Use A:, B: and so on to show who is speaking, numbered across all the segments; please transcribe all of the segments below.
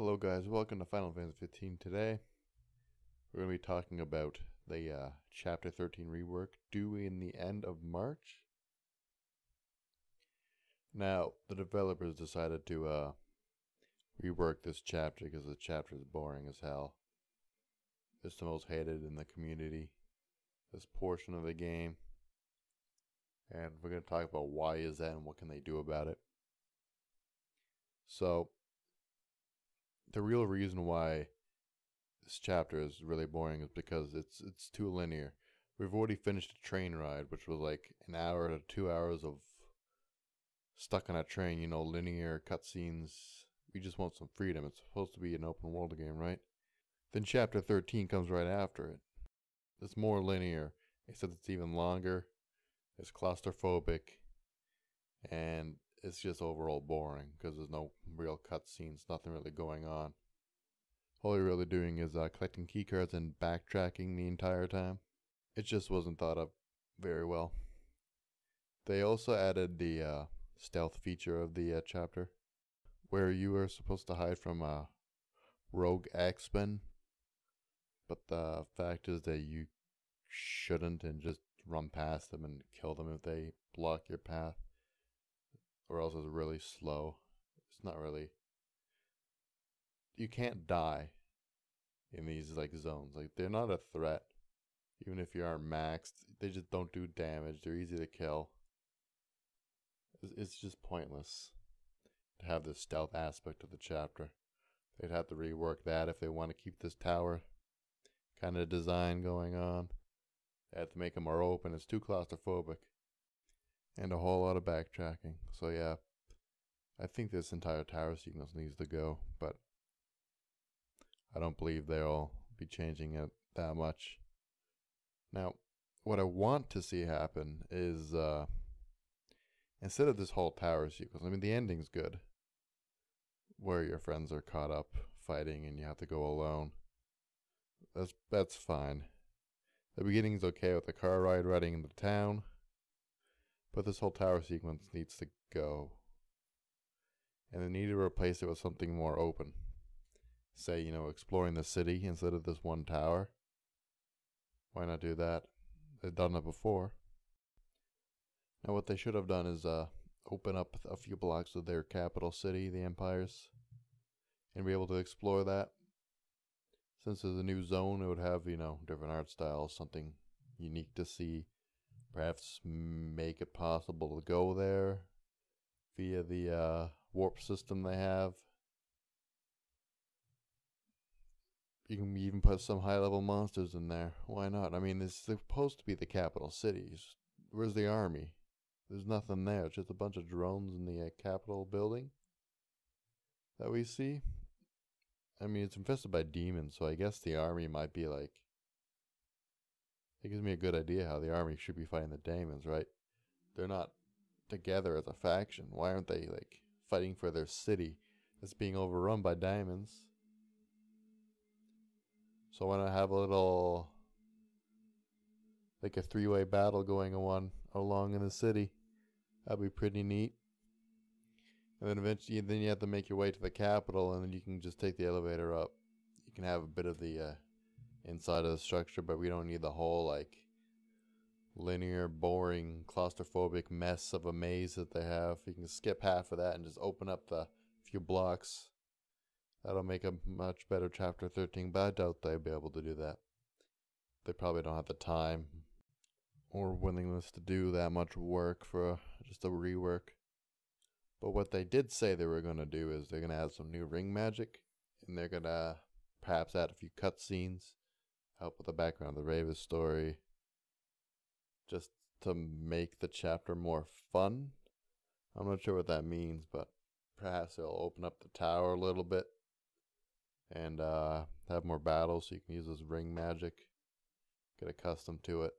A: Hello guys, welcome to Final Fantasy 15. Today we're going to be talking about the Chapter 13 rework due in the end of March. Now, the developers decided to rework this chapter because the chapter is boring as hell. It's the most hated in the community, this portion of the game. And we're going to talk about why is that and what can they do about it. So, the real reason why this chapter is really boring is because it's too linear. We've already finished a train ride, which was like an hour to 2 hours of stuck on a train, you know, linear cutscenes. We just want some freedom. It's supposed to be an open world game, right? Then chapter 13 comes right after it. It's more linear, except it's even longer. It's claustrophobic, and it's just overall boring because there's no real cutscenes, nothing really going on. All you're really doing is collecting keycards and backtracking the entire time. It just wasn't thought of very well. They also added the stealth feature of the chapter, where you are supposed to hide from rogue X-Men, but the fact is that you shouldn't and just run past them and kill them if they block your path. Or else it's really slow. It's not really... You can't die in these like zones. Like, they're not a threat. Even if you aren't maxed, they just don't do damage. They're easy to kill. It's just pointless to have this stealth aspect of the chapter. They'd have to rework that if they want to keep this tower kind of design going on. They have to make it more open. It's too claustrophobic. And a whole lot of backtracking. So yeah, I think this entire tower sequence needs to go, but I don't believe they'll be changing it that much. Now, what I want to see happen is, instead of this whole tower sequence, I mean, the ending's good, where your friends are caught up fighting and you have to go alone. That's fine. The beginning's okay with the car ride riding into town. But this whole tower sequence needs to go. And they need to replace it with something more open. Say, you know, exploring the city instead of this one tower. Why not do that? They've done it before. Now what they should have done is open up a few blocks of their capital city, the Empires. And be able to explore that. Since there's a new zone, it would have, you know, different art styles, something unique to see. Perhaps make it possible to go there via the warp system they have. You can even put some high-level monsters in there. Why not? I mean, it's supposed to be the capital cities. Where's the army? There's nothing there. It's just a bunch of drones in the Capitol building that we see. I mean, it's infested by demons, so I guess the army might be like... It gives me a good idea how the army should be fighting the demons, right? They're not together as a faction. Why aren't they, like, fighting for their city that's being overrun by demons? So why not have a little, like a three-way battle going on along in the city? That'd be pretty neat. And then eventually, then you have to make your way to the capital, and then you can just take the elevator up. You can have a bit of the inside of the structure, but we don't need the whole like linear, boring, claustrophobic mess of a maze that they have. You can skip half of that and just open up the few blocks. That'll make a much better chapter 13, but I doubt they'll be able to do that. They probably don't have the time or willingness to do that much work for just a rework. But what they did say they were going to do is they're going to add some new ring magic, and they're going to perhaps add a few cutscenes. Help with the background of the Raven story, just to make the chapter more fun. I'm not sure what that means, but perhaps it'll open up the tower a little bit and have more battles so you can use this ring magic, get accustomed to it.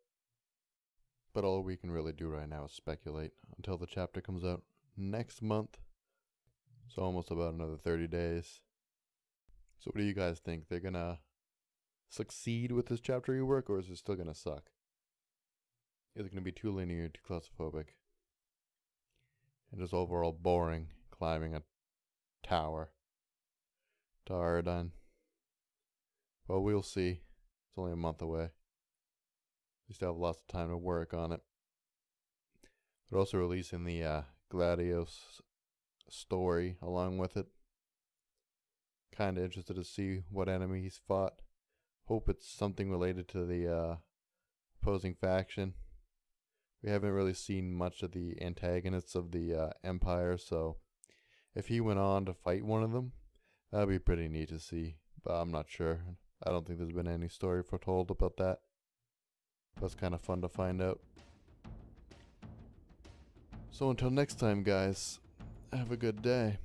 A: But all we can really do right now is speculate until the chapter comes out next month. So almost about another 30 days. So what do you guys think? They're gonna succeed with this chapter rework, or is it still gonna suck? Is it gonna be too linear, too claustrophobic, and just overall boring, climbing a tower? to Iodine. Well, we'll see. It's only a month away. We still have lots of time to work on it. They're also releasing the Gladios story along with it. Kind of interested to see what enemy he's fought. Hope it's something related to the opposing faction. We haven't really seen much of the antagonists of the Empire, so if he went on to fight one of them, that'd be pretty neat to see. But I'm not sure. I don't think there's been any story foretold about that. That's kind of fun to find out. So until next time, guys, have a good day.